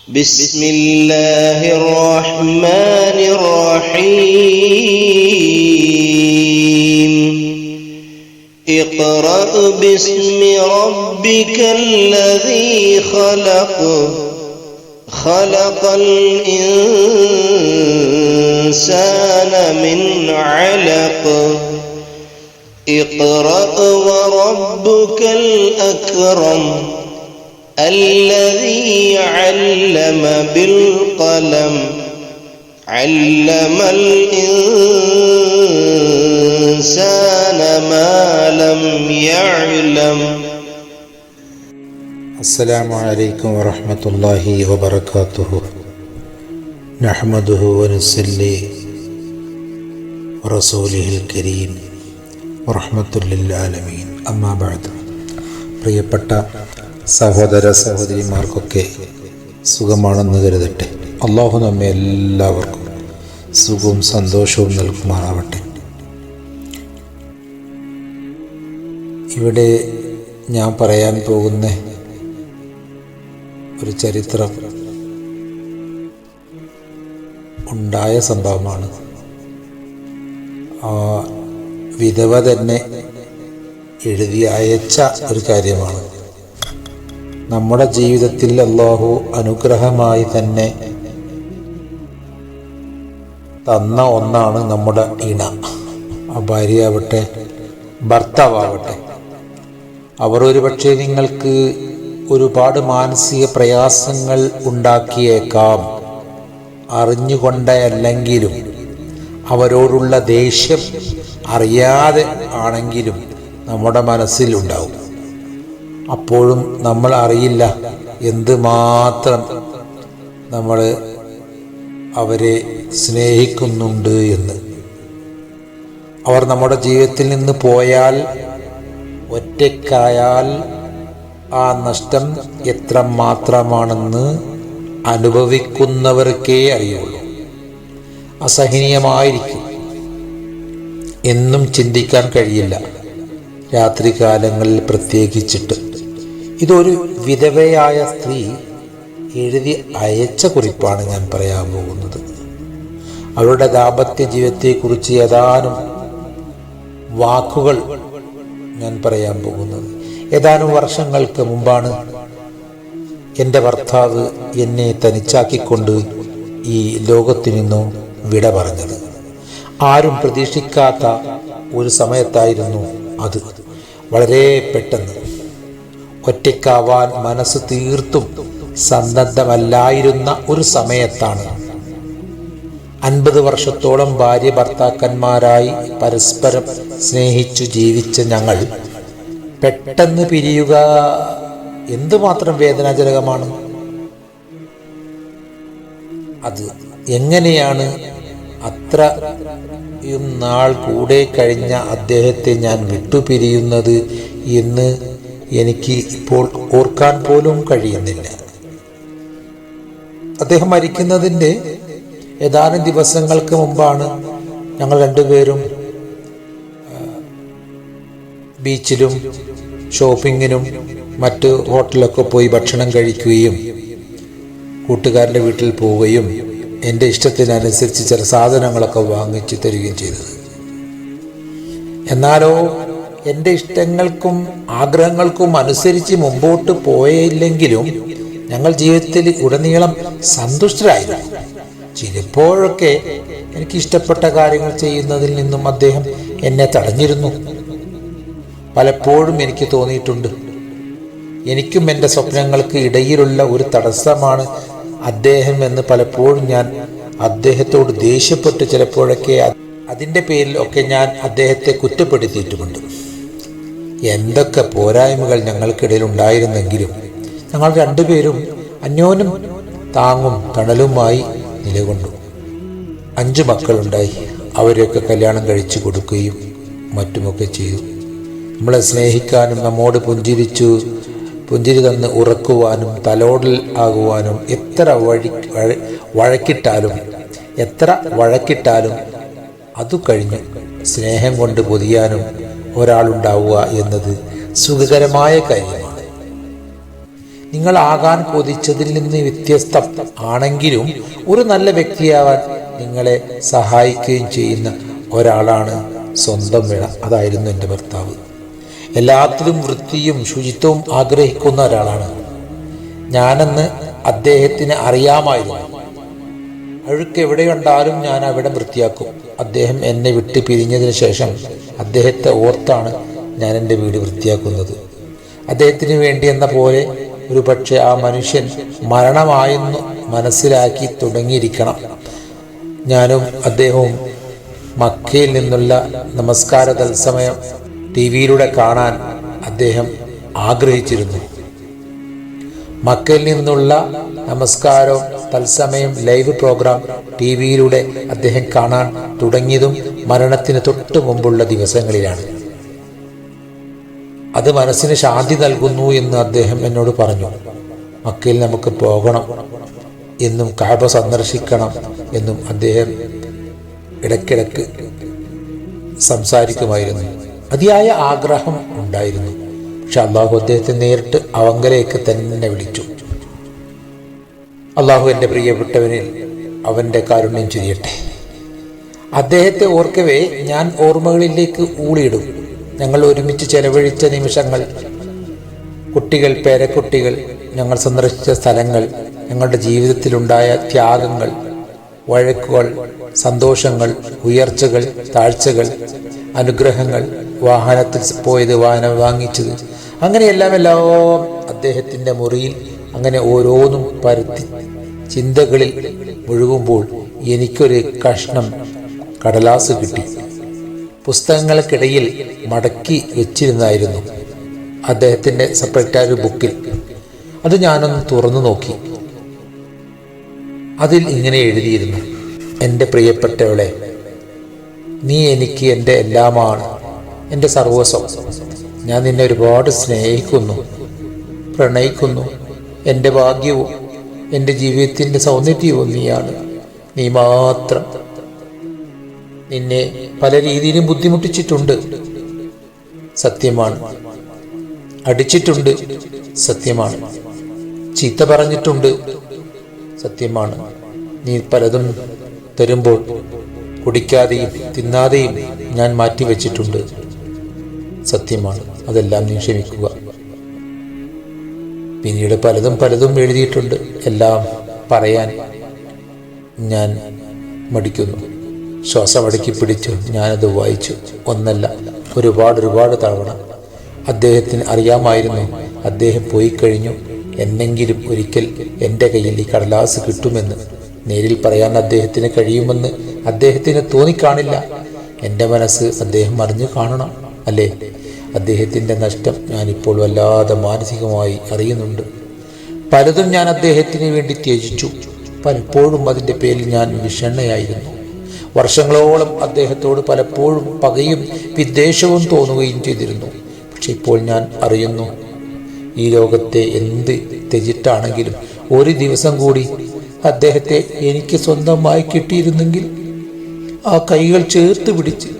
بسم الله الرحمن الرحيم اقرأ باسم ربك الذي خلق خلق الإنسان من علق اقرأ وربك الأكرم الذي علم بالقلم علم الإنسان ما لم يعلم. അസ്സലാമു അലൈക്കും വറഹ്മത്തുള്ളാഹി വബറകാതുഹു. നഹ്മദുഹു വനുസല്ലി വറസൂലിഹിൽ കരീം വറഹ്മത്തുൽ ലിൽ ആലമീൻ. അമ്മാ ബഅദ്. പ്രിയപ്പെട്ട സഹോദര സഹോദരിമാർക്കൊക്കെ സുഖമാണെന്ന് കരുതട്ടെ. അള്ളാഹു നമ്മെ എല്ലാവർക്കും സുഖവും സന്തോഷവും നൽകുമാറാവട്ടെ. ഇവിടെ ഞാൻ പറയാൻ പോകുന്ന ഒരു ചരിത്രം ഉണ്ടായ സംഭവമാണ്. വിധവ തന്നെ എഴുതി അയച്ച ഒരു കാര്യമാണ്. നമ്മുടെ ജീവിതത്തിൽ അല്ലാഹു അനുഗ്രഹമായി തന്നെ തന്ന ഒന്നാണ് നമ്മുടെ ഇണ. ആ ഭാര്യയാവട്ടെ ഭർത്താവട്ടെ, അവർ ഒരുപക്ഷെ നിങ്ങൾക്ക് ഒരുപാട് മാനസിക പ്രയാസങ്ങൾ ഉണ്ടാക്കിയേക്കാം. അറിഞ്ഞുകൊണ്ടല്ലെങ്കിലും അവരോടുള്ള ദേഷ്യം അറിയാതെ ആണെങ്കിലും നമ്മുടെ മനസ്സിൽ ഉണ്ടാവും. അപ്പോഴും നമ്മൾ അറിയില്ല എന്തുമാത്രം നമ്മൾ അവരെ സ്നേഹിക്കുന്നുണ്ട് എന്ന്. അവർ നമ്മുടെ ജീവിതത്തിൽ നിന്ന് പോയാൽ, ഒറ്റയ്ക്കായാൽ ആ നഷ്ടം എത്ര മാത്രമാണെന്ന് അനുഭവിക്കുന്നവർക്കേ അറിയുള്ളൂ. അസഹനീയമായിരിക്കും, എന്നും ചിന്തിക്കാൻ കഴിയില്ല, രാത്രികാലങ്ങളിൽ പ്രത്യേകിച്ചിട്ട്. ഇതൊരു വിധവയായ സ്ത്രീ എഴുതി അയച്ച കുറിപ്പാണ് ഞാൻ പറയാൻ പോകുന്നത്. അവരുടെ ദാമ്പത്യ ജീവിതത്തെക്കുറിച്ച് ഏതാനും വാക്കുകൾ ഞാൻ പറയാൻ പോകുന്നത്. ഏതാനും വർഷങ്ങൾക്ക് മുമ്പാണ് എൻ്റെ ഭർത്താവ് എന്നെ തനിച്ചാക്കിക്കൊണ്ട് ഈ ലോകത്തു നിന്നും വിട പറഞ്ഞത്. ആരും പ്രതീക്ഷിക്കാത്ത ഒരു സമയത്തായിരുന്നു അത്. വളരെ പെട്ടെന്ന്. ഒറ്റയ്ക്കാവാൻ മനസ്സ് തീർത്തും സന്നദ്ധമല്ലായിരുന്ന ഒരു സമയത്താണ്. 50 വർഷത്തോളം ഭാര്യ ഭർത്താക്കന്മാരായി പരസ്പരം സ്നേഹിച്ചു ജീവിച്ച ഞങ്ങൾ പെട്ടെന്ന് പിരിയുക എന്തുമാത്രം വേദനാജനകമാണ്. അത് എങ്ങനെയാണ് അത്രയും നാൾ കൂടെ കഴിഞ്ഞ അദ്ദേഹത്തെ ഞാൻ വിട്ടുപിരിയുന്നത് എന്ന് എനിക്ക് ഇപ്പോൾ ഓർക്കാൻ പോലും കഴിയുന്നില്ല. അദ്ദേഹം മരിക്കുന്നതിൻ്റെ ഏതാനും ദിവസങ്ങൾക്ക് മുമ്പാണ് ഞങ്ങൾ രണ്ടുപേരും ബീച്ചിലും ഷോപ്പിങ്ങിനും മറ്റ് ഹോട്ടലൊക്കെ പോയി ഭക്ഷണം കഴിക്കുകയും കൂട്ടുകാരൻ്റെ വീട്ടിൽ പോവുകയും എൻ്റെ ഇഷ്ടത്തിനനുസരിച്ച് ചില സാധനങ്ങളൊക്കെ വാങ്ങിച്ചു തരികയും ചെയ്തത്. എന്നാലോ എൻ്റെ ഇഷ്ടങ്ങൾക്കും ആഗ്രഹങ്ങൾക്കും അനുസരിച്ച് മുമ്പോട്ട് പോയില്ലെങ്കിലും ഞങ്ങൾ ജീവിതത്തിൽ ഉടനീളം സന്തുഷ്ടരായിരുന്നു. ചിലപ്പോഴൊക്കെ എനിക്ക് ഇഷ്ടപ്പെട്ട കാര്യങ്ങൾ ചെയ്യുന്നതിൽ നിന്നും അദ്ദേഹം എന്നെ തടഞ്ഞിരുന്നു. പലപ്പോഴും എനിക്ക് തോന്നിയിട്ടുണ്ട്, എനിക്കും എൻ്റെ സ്വപ്നങ്ങൾക്ക് ഇടയിലുള്ള ഒരു തടസ്സമാണ് അദ്ദേഹം എന്ന്. പലപ്പോഴും ഞാൻ അദ്ദേഹത്തോട് ദേഷ്യപ്പെട്ട് ചിലപ്പോഴൊക്കെ അതിൻ്റെ പേരിൽ ഒക്കെ ഞാൻ അദ്ദേഹത്തെ കുറ്റപ്പെടുത്തിയിട്ടുമുണ്ട്. എന്തൊക്കെ പോരായ്മകൾ ഞങ്ങൾക്കിടയിൽ ഉണ്ടായിരുന്നെങ്കിലും ഞങ്ങൾ രണ്ടുപേരും അന്യോന്യം താങ്ങും തണലുമായി നിലകൊണ്ടു. 5 മക്കളുണ്ടായി. അവരെയൊക്കെ കല്യാണം കഴിച്ചു കൊടുക്കുകയും മറ്റുമൊക്കെ ചെയ്തു. നമ്മളെ സ്നേഹിക്കാനും നമ്മോട് പുഞ്ചിരി തന്ന് ഉറക്കുവാനും തലോടൽ ആകുവാനും എത്ര വഴക്കിട്ടാലും അതു കഴിഞ്ഞ് സ്നേഹം കൊണ്ട് പൊതിയാനും ഒരാളുണ്ടാവുക എന്നത് സുഖകരമായ കാര്യമാണ്. നിങ്ങളാകാൻ കൊതിച്ചതിൽ നിന്ന് വ്യത്യസ്തം ആണെങ്കിലും ഒരു നല്ല വ്യക്തിയാവാൻ നിങ്ങളെ സഹായിക്കുകയും ചെയ്യുന്ന ഒരാളാണ് സ്വന്തം വിള. അതായിരുന്നു എൻ്റെ ഭർത്താവ്. എല്ലാത്തിലും വൃത്തിയും ശുചിത്വവും ആഗ്രഹിക്കുന്ന ഒരാളാണ് ഞാനെന്ന് അദ്ദേഹത്തിന് അറിയാമായിരുന്നു. അഴുക്ക് എവിടെ കണ്ടാലും ഞാൻ അവിടെ വൃത്തിയാക്കും. അദ്ദേഹം എന്നെ വിട്ട് പിരിഞ്ഞതിന് ശേഷം അദ്ദേഹത്തെ ഓർത്താണ് ഞാൻ എൻ്റെ വീട് വൃത്തിയാക്കുന്നത്. അദ്ദേഹത്തിന് വേണ്ടി എന്ന പോലെ ഒരു പക്ഷേ ആ മനുഷ്യൻ മരണമായെന്ന് മനസ്സിലാക്കി തുടങ്ങിയിരിക്കണം. ഞാനും അദ്ദേഹവും മക്കയിൽ നിന്നുള്ള നമസ്കാര തത്സമയം ടിവിയിലൂടെ കാണാൻ അദ്ദേഹം ആഗ്രഹിച്ചിരുന്നു. മക്കയിൽ നിന്നുള്ള നമസ്കാരവും തത്സമയം ലൈവ് പ്രോഗ്രാം ടിവിയിലൂടെ അദ്ദേഹം കാണാൻ തുടങ്ങിയതും മരണത്തിന് തൊട്ട് മുമ്പുള്ള ദിവസങ്ങളിലാണ്. അത് മനസ്സിന് ശാന്തി നൽകുന്നു എന്ന് അദ്ദേഹം എന്നോട് പറഞ്ഞു. മക്കയിൽ നമുക്ക് പോകണം എന്നും കഅബ സന്ദർശിക്കണം എന്നും അദ്ദേഹം ഇടയ്ക്കിടയ്ക്ക് സംസാരിക്കുമായിരുന്നു. അതിയായ ആഗ്രഹം ഉണ്ടായിരുന്നു. പക്ഷെ അള്ളാഹു അദ്ദേഹത്തെ നേരിട്ട് അവങ്കലേക്ക് തന്നെ വിളിച്ചു. അള്ളാഹു എൻ്റെ പ്രിയപ്പെട്ടവനിൽ അവൻ്റെ കാരുണ്യം ചൊരിയട്ടെ. അദ്ദേഹത്തെ ഓർക്കവേ ഞാൻ ഓർമ്മകളിലേക്ക് ഊളിയിടും. ഞങ്ങൾ ഒരുമിച്ച് ചെലവഴിച്ച നിമിഷങ്ങൾ, കുട്ടികൾ, പേരക്കുട്ടികൾ, ഞങ്ങൾ സന്ദർശിച്ച സ്ഥലങ്ങൾ, ഞങ്ങളുടെ ജീവിതത്തിലുണ്ടായ ത്യാഗങ്ങൾ, വഴക്കുകൾ, സന്തോഷങ്ങൾ, ഉയർച്ചകൾ, താഴ്ചകൾ, അനുഗ്രഹങ്ങൾ, വാഹനത്തിൽ പോയത്, വാഹനം വാങ്ങിച്ചത്, അങ്ങനെയെല്ലാം അദ്ദേഹത്തിൻ്റെ മുറിയിൽ അങ്ങനെ ഓരോന്നും പരത്തി ചിന്തകളിൽ മുഴുകുമ്പോൾ എനിക്കൊരു കഷ്ണം കടലാസ് കിട്ടി. പുസ്തകങ്ങൾക്കിടയിൽ മടക്കി വെച്ചിരുന്നായിരുന്നു അദ്ദേഹത്തിൻ്റെ സെപ്പറേറ്റായ ഒരു ബുക്കിൽ. അത് ഞാനൊന്ന് തുറന്നു നോക്കി. അതിൽ ഇങ്ങനെ എഴുതിയിരുന്നു: എൻ്റെ പ്രിയപ്പെട്ടവളെ, നീ എനിക്ക് എൻ്റെ എല്ലാമാണ്, എൻ്റെ സർവസ്വം. ഞാൻ നിന്നെ ഒരുപാട് സ്നേഹിക്കുന്നു, പ്രണയിക്കുന്നു. എൻ്റെ ഭാഗ്യവും എൻ്റെ ജീവിതത്തിൻ്റെ സൗന്ദര്യവും നീയാണ്. നീ മാത്രം. നിന്നെ പല രീതിയിലും ബുദ്ധിമുട്ടിച്ചിട്ടുണ്ട്, സത്യമാണ്. അടിച്ചിട്ടുണ്ട്, സത്യമാണ്. ചീത്ത പറഞ്ഞിട്ടുണ്ട്, സത്യമാണ്. നീ പലതും തരുമ്പോൾ കുടിക്കാതെയും തിന്നാതെയും ഞാൻ മാറ്റിവെച്ചിട്ടുണ്ട്, സത്യമാണ്. അതെല്ലാം നീ ക്ഷമിക്കുക. പിന്നീട് പലതും എഴുതിയിട്ടുണ്ട്. എല്ലാം പറയാൻ ഞാൻ മടിക്കുന്നു. ശ്വാസം അടക്കി പിടിച്ചു ഞാനത് വായിച്ചു. ഒന്നല്ല, ഒരുപാട് തവണ. അദ്ദേഹത്തിന് അറിയാമായിരുന്നു അദ്ദേഹം പോയി കഴിഞ്ഞു. എന്നെങ്കിലും ഒരിക്കൽ എൻ്റെ കയ്യിൽ ഈ കടലാസ് കിട്ടുമെന്ന്. നേരിൽ പറയാൻ അദ്ദേഹത്തിന് കഴിയുമെന്ന് അദ്ദേഹത്തിന് തോന്നിക്കാണില്ല. എൻ്റെ മനസ്സ് അദ്ദേഹം അറിഞ്ഞു കാണണം, അല്ലേ? അദ്ദേഹത്തിൻ്റെ നഷ്ടം ഞാനിപ്പോൾ വല്ലാതെ മാനസികമായി അറിയുന്നുണ്ട്. പലതും ഞാൻ അദ്ദേഹത്തിന് വേണ്ടി ത്യജിച്ചു. പലപ്പോഴും അതിൻ്റെ പേരിൽ ഞാൻ വിഷണ്ണയായിരുന്നു. വർഷങ്ങളോളം അദ്ദേഹത്തോട് പലപ്പോഴും പകയും വിദ്വേഷവും തോന്നുകയും ചെയ്തിരുന്നു. പക്ഷെ ഇപ്പോൾ ഞാൻ അറിയുന്നു, ഈ ലോകത്തെ എന്ത് ത്യജിട്ടാണെങ്കിലും ഒരു ദിവസം കൂടി അദ്ദേഹത്തെ എനിക്ക് സ്വന്തമായി കിട്ടിയിരുന്നെങ്കിൽ, ആ കൈകൾ ചേർത്ത് പിടിച്ച്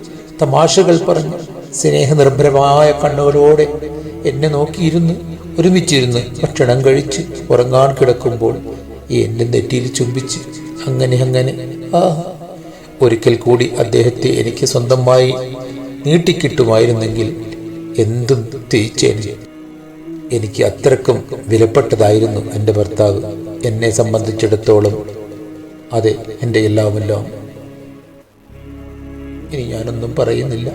തമാശകൾ പറഞ്ഞ് സ്നേഹനിർഭരമായ കണ്ണുകളോടെ എന്നെ നോക്കിയിരുന്ന് ഒരുമിച്ചിരുന്ന് ഭക്ഷണം കഴിച്ച് ഉറങ്ങാൻ കിടക്കുമ്പോൾ എൻ്റെ നെറ്റിയിൽ ചുംബിച്ച് അങ്ങനെ ഒരിക്കൽ കൂടി അദ്ദേഹത്തെ എനിക്ക് സ്വന്തമായി നീട്ടിക്കിട്ടുമായിരുന്നെങ്കിൽ എന്തും തിരിച്ചേനെ. എനിക്ക് അത്രക്കും വിലപ്പെട്ടതായിരുന്നു എൻ്റെ ഭർത്താവ്. എന്നെ സംബന്ധിച്ചിടത്തോളം അതെ, എൻ്റെ എല്ലാമെല്ലാം. ഇനി ഞാനൊന്നും പറയുന്നില്ല.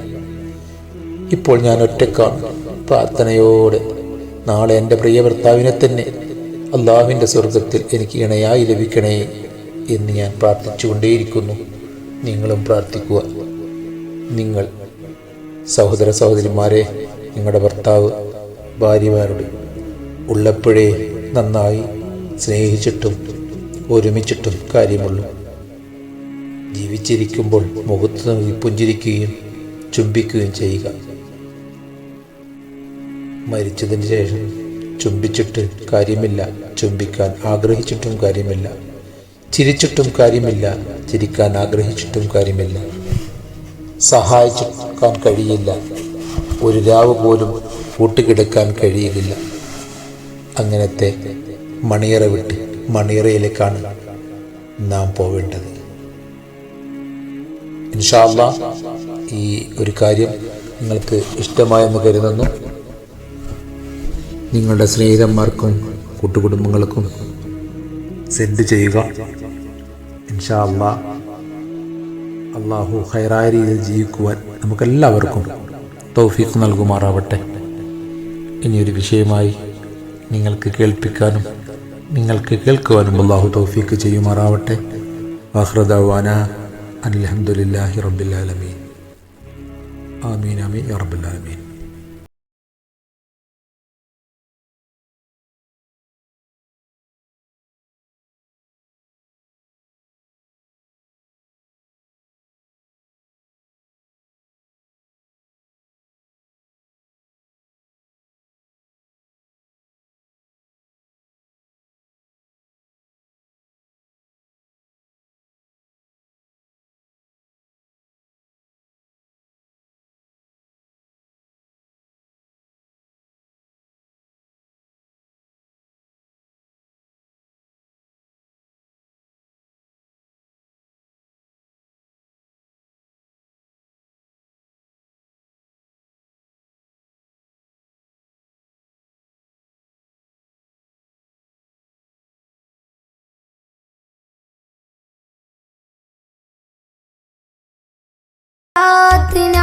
ഇപ്പോൾ ഞാൻ ഒറ്റക്കാണ്. പ്രാർത്ഥനയോടെ നാളെ എൻ്റെ പ്രിയ ഭർത്താവിനെ തന്നെ അള്ളാഹുവിൻ്റെ സ്വർഗത്തിൽ എനിക്ക് ഇണയായി ലഭിക്കണേ എന്ന് ഞാൻ പ്രാർത്ഥിച്ചുകൊണ്ടേയിരിക്കുന്നു. നിങ്ങളും പ്രാർത്ഥിക്കുക. നിങ്ങൾ സഹോദര സഹോദരിമാരെ, നിങ്ങളുടെ ഭർത്താവ് ഭാര്യമാരോട് ഉള്ളപ്പോഴേ നന്നായി സ്നേഹിച്ചിട്ടും ഒരുമിച്ചിട്ടും കാര്യമുള്ളൂ. ജീവിച്ചിരിക്കുമ്പോൾ മുഖത്ത് നോക്കി പുഞ്ചിരിക്കുകയും ചുംബിക്കുകയും ചെയ്യുക. മരിച്ചതിന് ശേഷം ചുംബിച്ചിട്ട് കാര്യമില്ല, ചുംബിക്കാൻ ആഗ്രഹിച്ചിട്ടും കാര്യമില്ല. ചിരിച്ചിട്ടും കാര്യമില്ല, ചിരിക്കാൻ ആഗ്രഹിച്ചിട്ടും കാര്യമില്ല. സഹായിച്ചിരിക്കാൻ കഴിയില്ല, ഒരു രാവ് പോലും കൂട്ടുകിടക്കാൻ കഴിയില്ല. അങ്ങനത്തെ മണിയറ വിട്ട് മണിയറയിലേക്കാണ് നാം പോവേണ്ടത്. ഇൻഷാ അല്ലാഹ് ഈ ഒരു കാര്യം നിങ്ങൾക്ക് ഇഷ്ടമായെന്ന് കരുതുന്നു. നിങ്ങളുടെ സ്നേഹിതന്മാർക്കും കൂട്ടുകുടുംബങ്ങൾക്കും സെൻഡ് ചെയ്യുക. ഇൻഷാ അല്ലാഹ് അള്ളാഹു ഖൈറായ രീതിയിൽ ജീവിക്കുവാൻ നമുക്കെല്ലാവർക്കും തൗഫീഖ് നൽകുമാറാവട്ടെ. ഇനിയൊരു വിഷയമായി നിങ്ങൾക്ക് കേൾപ്പിക്കാനും നിങ്ങൾക്ക് കേൾക്കുവാനും അള്ളാഹു തൗഫീഖ് ചെയ്യുമാറാവട്ടെ. ആഖിറു ദഅ്വാനാ അൽഹംദുലില്ലാഹി റബ്ബിൽ ആലമീൻ. ആമീൻ ആമീൻ യാ റബ്ബൽ ആലമീൻ. रात